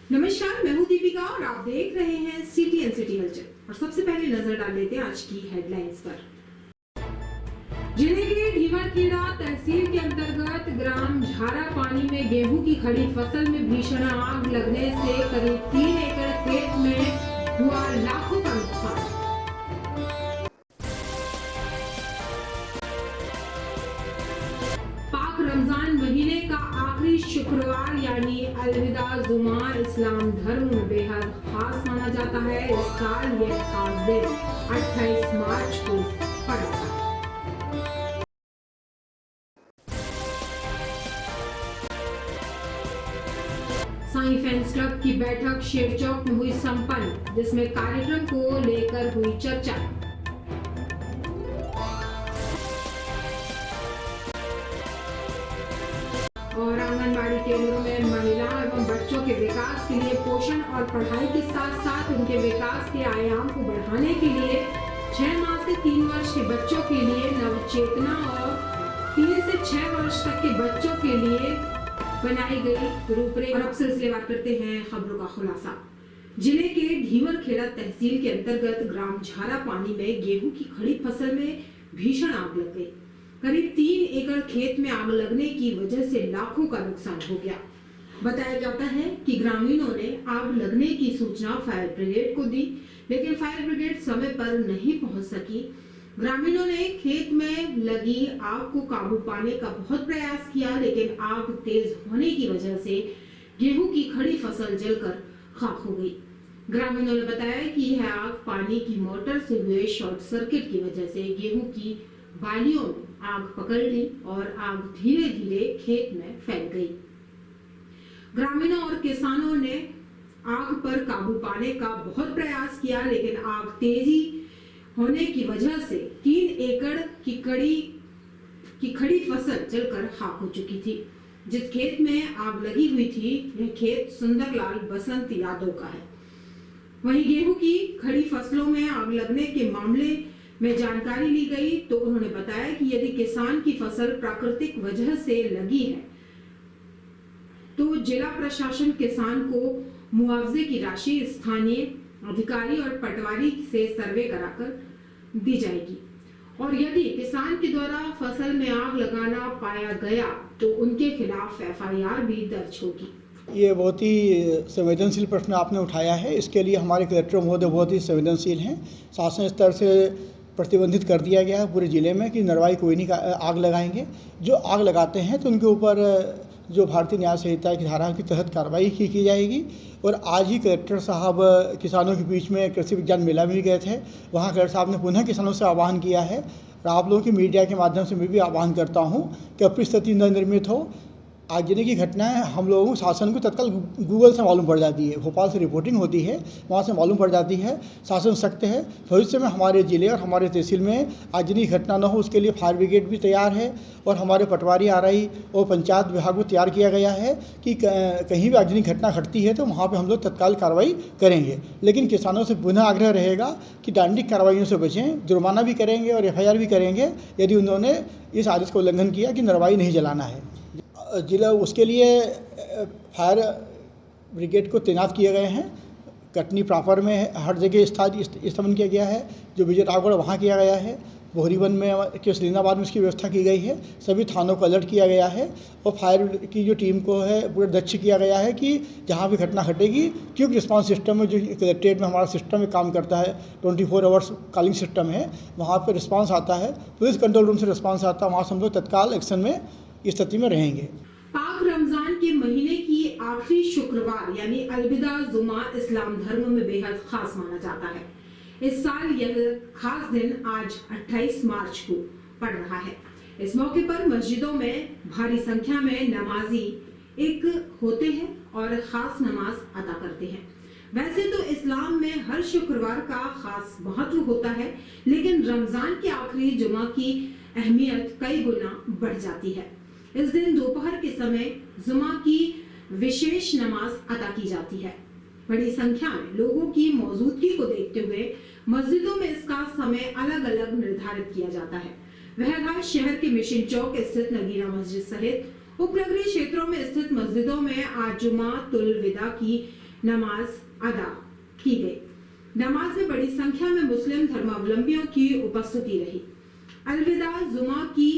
नमस्कार, मैं हूं दीपिका और आप देख रहे हैं CTN सिटी हलचल। और सबसे पहले नजर डाल लेते हैं आज की हेडलाइंस पर। जिले के ढीवरखेड़ा तहसील के अंतर्गत ग्राम झारापानी में गेहूं की खड़ी फसल में भीषण आग लगने से करीब 3 एकड़ खेत में हुआ लाखों का नुकसान। पाक रमजान महीने का आखिरी शुक्रवार यानी अलविदा जुमा इस्लाम धर्म में बेहद खास माना जाता है। इस साल यह खास दिन 28 मार्च को पड़ा था। साई फैंस क्लब की बैठक शेरचौक में हुई संपन्न, जिसमें कार्यक्रम को लेकर हुई चर्चा। और आंगनबाड़ी केंद्रों में महिलाओं एवं बच्चों के विकास के लिए पोषण और पढ़ाई के साथ साथ उनके विकास के आयाम को बढ़ाने के लिए 6 माह से 3 वर्ष के बच्चों के लिए नवचेतना और 3 से 6 वर्ष तक के बच्चों के लिए बनाई गई रूपरेखा। और अब सिलसिलेवार करते हैं खबरों का खुलासा। जिले के ढीवरखेड़ा तहसील के अंतर्गत ग्राम झारापानी में गेहूं की खड़ी फसल में भीषण आग लग गई। करीब 3 एकड़ खेत में आग लगने की वजह से लाखों का नुकसान हो गया। बताया जाता है कि ग्रामीणों ने आग लगने की सूचना फायर ब्रिगेड को दी, लेकिन फायर ब्रिगेड समय पर नहीं पहुंच सकी। ग्रामीणों ने खेत में लगी आग को काबू पाने का बहुत प्रयास किया, लेकिन आग तेज होने की वजह से गेहूं की खड़ी फसल जलकर खाक हो गई। ग्रामीणों ने बताया कि यह आग पानी की मोटर से हुए शॉर्ट सर्किट की वजह से गेहूं की बालियों में आग पकड़ ली और आग धीरे धीरे खेत में फैल गई। ग्रामीणों और किसानों ने आग पर काबू पाने का बहुत प्रयास किया, लेकिन आग तेजी होने की वजह से 3 एकड़ की खड़ी फसल जलकर खाक हो चुकी थी। जिस खेत में आग लगी हुई थी, यह खेत सुंदरलाल बसंत यादव का है। वहीं गेहूं की खड़ी फसलों में आग लगने के मामले में जानकारी ली गई तो उन्होंने बताया कि यदि किसान की फसल प्राकृतिक वजह से लगी है तो जिला प्रशासन किसान को मुआवजे की राशि स्थानीय अधिकारी और पटवारी से सर्वे कराकर दी जाएगी। और यदि किसान के द्वारा फसल में आग लगाना पाया गया तो उनके खिलाफ FIR भी दर्ज होगी। ये बहुत ही संवेदनशील प्रश्न आपने उठाया है। इसके लिए हमारे कलेक्टर महोदय बहुत ही संवेदनशील हैं। शासन स्तर से प्रतिबंधित कर दिया गया है पूरे ज़िले में कि नरवाई कोई नहीं आग लगाएंगे। जो आग लगाते हैं तो उनके ऊपर जो भारतीय न्याय संहिता की धारा के तहत कार्रवाई की जाएगी। और आज ही कलेक्टर साहब किसानों के बीच में कृषि विज्ञान मेला में भी गए थे। वहाँ कलेक्टर साहब ने पुनः किसानों से आह्वान किया है और आप लोगों की मीडिया के माध्यम से मैं भी आह्वान करता हूँ कि अपनी स्थिति न निर्मित हो। आगजनी की घटनाएं हम लोगों को शासन को तत्काल गूगल से मालूम पड़ जाती है, भोपाल से रिपोर्टिंग होती है, वहाँ से मालूम पड़ जाती है। शासन सख्त है। भविष्य में हमारे ज़िले और हमारे तहसील में आगजनी की घटना न हो, उसके लिए फायर ब्रिगेड भी तैयार है और हमारे पटवारी RI और पंचायत विभाग को तैयार किया गया है कि कहीं भी आगजनी घटना घटती है तो वहाँ पर हम लोग तत्काल कार्रवाई करेंगे। लेकिन किसानों से पुनः आग्रह रहेगा कि दंडिक कार्रवाइयों से बचें, जुर्माना भी करेंगे और FIR भी करेंगे यदि उन्होंने इस आदेश का उल्लंघन किया कि नरवाई नहीं जलाना है। जिला उसके लिए फायर ब्रिगेड को तैनात किए गए हैं। कटनी प्रॉपर में हर जगह स्थापन किया गया है। जो विजय राघवगढ़ वहाँ किया गया है। बोहरीवन में के सलीनाबाद में इसकी व्यवस्था की गई है। सभी थानों को अलर्ट किया गया है और फायर की जो टीम को है पूरा दक्ष किया गया है कि जहाँ भी घटना घटेगी, क्विक रिस्पांस सिस्टम में जो कलेक्ट्रेट में हमारा सिस्टम में काम करता है, 24 आवर्स कॉलिंग सिस्टम है, वहाँ पर रिस्पांस आता है, पुलिस कंट्रोल रूम से रिस्पांस आता है, वहाँ से हम लोग तत्काल एक्शन में इस स्थिति में रहेंगे। पाक रमजान के महीने की आखिरी शुक्रवार यानी अलविदा जुमा इस्लाम धर्म में बेहद खास माना जाता है। इस साल यह खास दिन आज 28 मार्च को पड़ रहा है। इस मौके पर मस्जिदों में भारी संख्या में नमाजी एक होते हैं और खास नमाज अदा करते हैं। वैसे तो इस्लाम में हर शुक्रवार का खास महत्व होता है, लेकिन रमजान के आखिरी जुमा की अहमियत कई गुना बढ़ जाती है। इस दिन दोपहर के समय जुमा की विशेष नमाज अदा की जाती है। बड़ी संख्या में लोगों की मौजूदगी को देखते हुए मस्जिदों में इसका समय अलग अलग निर्धारित किया जाता है। वह शहर के मिशन चौक स्थित नगीना मस्जिद सहित उपनगरीय क्षेत्रों में स्थित मस्जिदों में आज जुमा तुल विदा की नमाज अदा की गई। नमाज में बड़ी संख्या में मुस्लिम धर्मावलंबियों की उपस्थिति रही। अलविदा जुमा की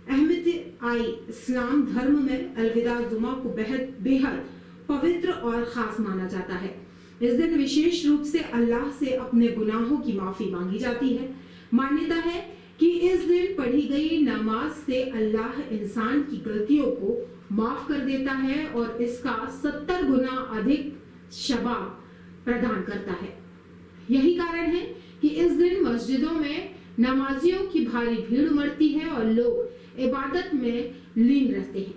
अहमियत आई। इस्लाम धर्म में अलविदा जुमा को बेहद पवित्र और खास माना जाता है। इस दिन विशेष रूप से अल्लाह से अपने गुनाहों की माफी मांगी जाती है। मान्यता है कि इस दिन पढ़ी गई नमाज से अल्लाह इंसान की गलतियों को माफ कर देता है और इसका 70 गुना अधिक शबाब प्रदान करता है। यही कारण है कि इस दिन मस्जिदों में नमाजियों की भारी भीड़ उमड़ती है और लोग इबादत में लीन रहते हैं।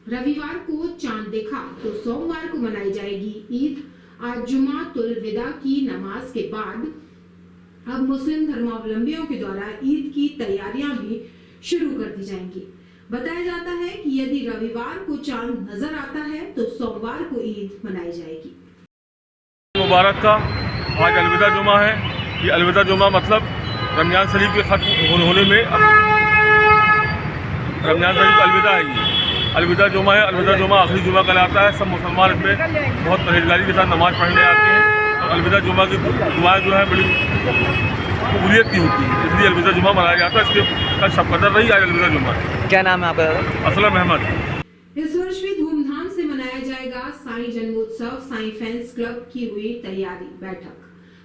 रविवार को चांद देखा तो सोमवार को मनाई जाएगी ईद। आज जुमातुल विदा की नमाज के बाद अब मुस्लिम धर्मावलंबियों के द्वारा ईद की तैयारियां भी शुरू कर दी जाएंगी। बताया जाता है कि यदि रविवार को चांद नजर आता है तो सोमवार को ईद मनाई जाएगी। मुबारक का आज अलविदा जुमा है। ये अलविदा जुमा मतलब रमजान शरीफ के खत्म होने में रमजान शरीफ का अलविदा है। ये अलविदा जुमा है। अलविदा जुमा आखिरी जुमा कहलाता है। सब मुसलमान इसमें बहुत परहेजगारी के साथ नमाज पढ़ने आते हैं और अलविदा जुमा की दुआएं जो है बड़ी कबूलियत की होती है, इसलिए अलविदा जुमा मनाया जाता है। इसके कल शब कदर रही, आज अलविदा जुमा है। क्या नाम है आपका? असलम अहमद। इस वर्ष भी धूमधाम से मनाया जाएगा साईं जन्मोत्सव। साईं फैंस क्लब की हुई तैयारी बैठक।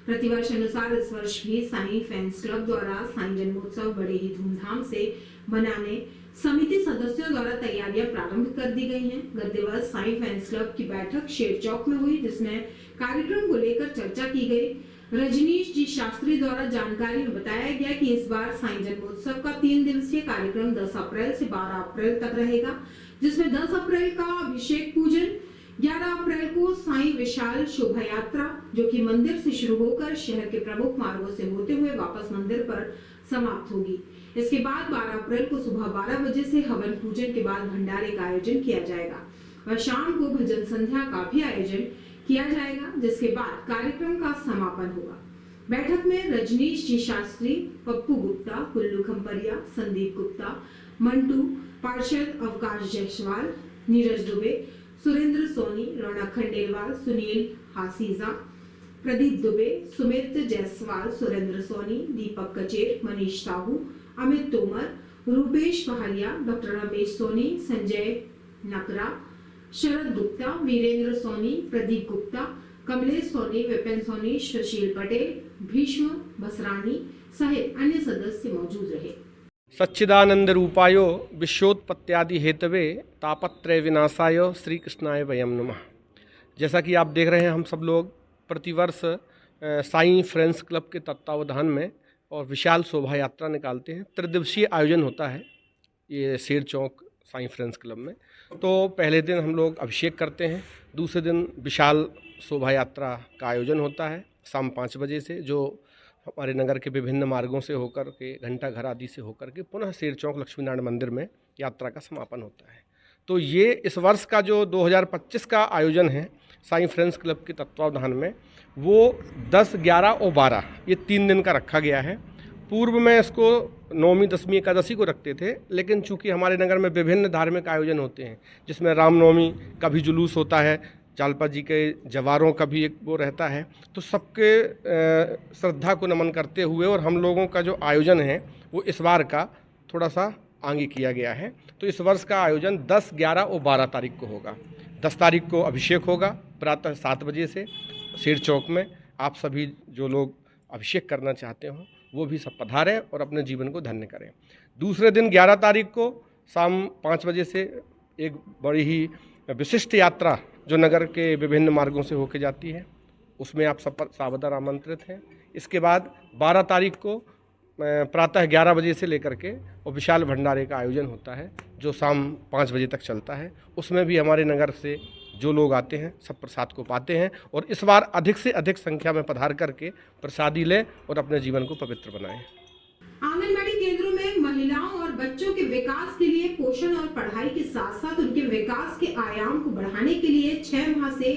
प्रतिवर्ष अनुसार इस वर्ष भी साईं फैंस क्लब द्वारा साईं जन्मोत्सव बड़े ही धूमधाम से मनाने समिति सदस्यों द्वारा तैयारियां प्रारंभ कर दी गई हैं। गत दिवस साईं फैंस क्लब की बैठक शेर चौक में हुई, जिसमें कार्यक्रम को लेकर चर्चा की गई। रजनीश जी शास्त्री द्वारा जानकारी में बताया गया कि इस बार साईं जन्मोत्सव का 3 दिवसीय कार्यक्रम 10 अप्रैल से 12 अप्रैल तक रहेगा, जिसमें 10 अप्रैल का अभिषेक पूजन, 11 अप्रैल को साईं विशाल शोभा यात्रा जो कि मंदिर से शुरू होकर शहर के प्रमुख मार्गों से होते हुए वापस मंदिर पर समाप्त होगी। इसके बाद 12 अप्रैल को सुबह 12 बजे से हवन पूजन के बाद भंडारे का आयोजन किया जाएगा और शाम को भजन संध्या का भी आयोजन किया जाएगा, जिसके बाद कार्यक्रम का समापन होगा। बैठक में रजनीश जी शास्त्री, पप्पू गुप्ता, कुल्लू खंपरिया, संदीप गुप्ता, मंटू, पार्षद अवकाश जायसवाल, नीरज दुबे, सुरेंद्र सोनी, रौनक खंडेलवाल, सुनील हासीजा, प्रदीप दुबे, सुमित जायसवाल, सुरेंद्र सोनी, दीपक कचेर, मनीष साहू, अमित तोमर, रूपेश पहाड़िया, डॉक्टर रमेश सोनी, संजय नकरा, शरद गुप्ता, वीरेंद्र सोनी, प्रदीप गुप्ता, कमलेश सोनी, विपिन सोनी, सुशील पटेल, भीष्म बसरानी सहित अन्य सदस्य मौजूद रहे। सच्चिदानंद रूपायो विश्वोत्पत्त्यादि हेतवे तापत्रय विनाशाय श्री कृष्णाय वयम नमः। जैसा कि आप देख रहे हैं, हम सब लोग प्रतिवर्ष साईं फ्रेंड्स क्लब के तत्वावधान में और विशाल शोभा यात्रा निकालते हैं। त्रिदिवसीय आयोजन होता है ये शेर चौक साईं फ्रेंड्स क्लब में। तो पहले दिन हम लोग अभिषेक करते हैं, दूसरे दिन विशाल शोभा यात्रा का आयोजन होता है शाम 5 बजे से, जो हमारे नगर के विभिन्न मार्गों से होकर के घंटा घर आदि से होकर के पुनः शेर चौक लक्ष्मी नारायण मंदिर में यात्रा का समापन होता है। तो ये इस वर्ष का जो 2025 का आयोजन है साईं फ्रेंड्स क्लब के तत्वावधान में, वो 10, 11 और 12 ये 3 दिन का रखा गया है। पूर्व में इसको 9वीं 10वीं एकादशी को रखते थे, लेकिन चूंकि हमारे नगर में विभिन्न धार्मिक आयोजन होते हैं, जिसमें रामनवमी का भी जुलूस होता है, जालपा जी के जवारों का भी एक वो रहता है, तो सबके श्रद्धा को नमन करते हुए और हम लोगों का जो आयोजन है वो इस बार का थोड़ा सा आगे किया गया है। तो इस वर्ष का आयोजन 10, 11 और 12 तारीख को होगा। 10 तारीख को अभिषेक होगा प्रातः 7 बजे से शेर चौक में। आप सभी जो लोग अभिषेक करना चाहते हो वो भी सब पधारें और अपने जीवन को धन्य करें। दूसरे दिन 11 तारीख को शाम 5 बजे से एक बड़ी ही विशिष्ट यात्रा जो नगर के विभिन्न मार्गों से होके जाती है, उसमें आप सब सावधान आमंत्रित हैं। इसके बाद 12 तारीख को प्रातः 11 बजे से लेकर के और विशाल भंडारे का आयोजन होता है जो शाम 5 बजे तक चलता है। उसमें भी हमारे नगर से जो लोग आते हैं सब प्रसाद को पाते हैं और इस बार अधिक से अधिक संख्या में पधार करके प्रसादी लें और अपने जीवन को पवित्र बनाएं। आंगनबाड़ी केंद्रों में महिलाओं और बच्चों के विकास के लिए पोषण और पढ़ाई के साथ साथ उनके विकास के आयाम को बढ़ाने के लिए 6 माह से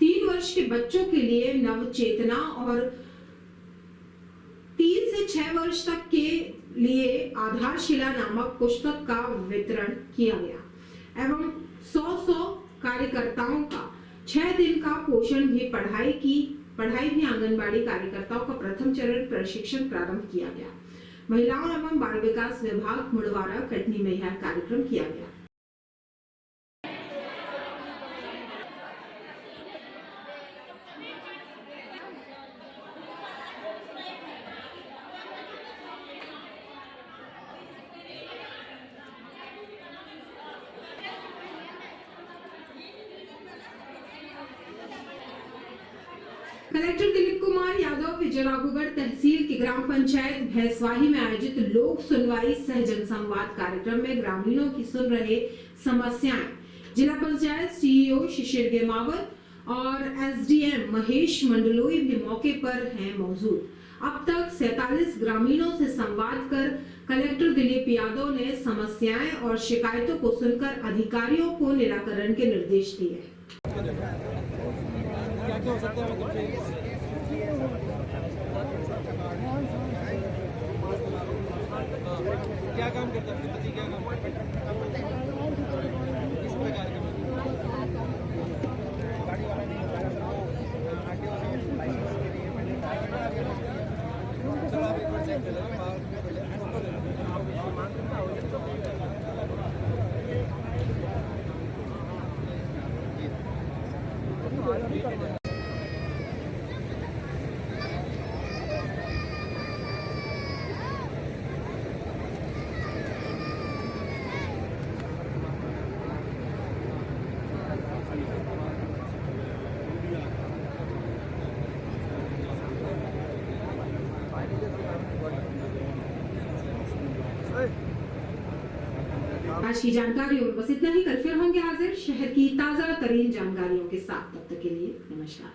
3 वर्ष के बच्चों के लिए नवचेतना और 3 से 6 वर्ष तक के लिए आधारशिला नामक पुस्तक का वितरण किया गया एवं 100 कार्यकर्ताओं का 6 दिन का पोषण भी पढ़ाई भी आंगनबाड़ी कार्यकर्ताओं का प्रथम चरण प्रशिक्षण प्रारंभ किया गया। महिलाओं एवं बाल विकास विभाग मुड़वारा कटनी में यह कार्यक्रम किया गया। कलेक्टर दिलीप कुमार यादव विजयराघवगढ़ तहसील की ग्राम पंचायत भैंसवाही में आयोजित लोक सुनवाई सह जनसंवाद कार्यक्रम में ग्रामीणों की सुन रहे समस्याएं। जिला पंचायत सीईओ शिशिर गेमावत और एसडीएम महेश मंडलोई भी मौके पर हैं मौजूद। अब तक 47 ग्रामीणों से संवाद कर कलेक्टर दिलीप यादव ने समस्याएं और शिकायतों को सुनकर अधिकारियों को निराकरण के निर्देश दिए। क्या हो सकता है क्या काम करता है पति, क्या काम किस प्रकार का आज की जानकारियों में बस इतना ही। कल फिर होंगे हाजिर शहर की ताजा तरीन जानकारियों के साथ। तब तक के लिए नमस्कार।